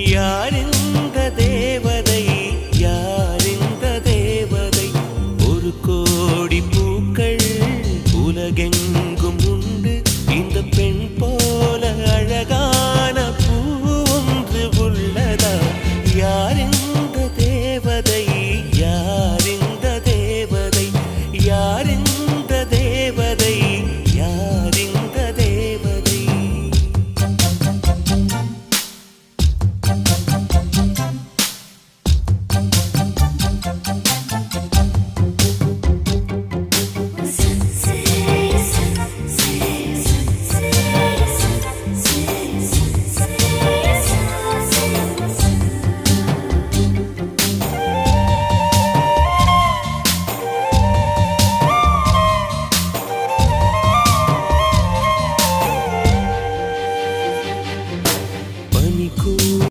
யார் இந்த தேவதை, யார் இந்த தேவதை? ஒரு கோடி பூக்கள் உலகெங்கும் உண்டு, இந்த பெண் போல அழகான பூ ஒன்று உள்ளதா? யார் இந்த தேவதை, யார் இந்த தேவதை? யார் இந்த தேவதை, யார் இந்த தேவதை?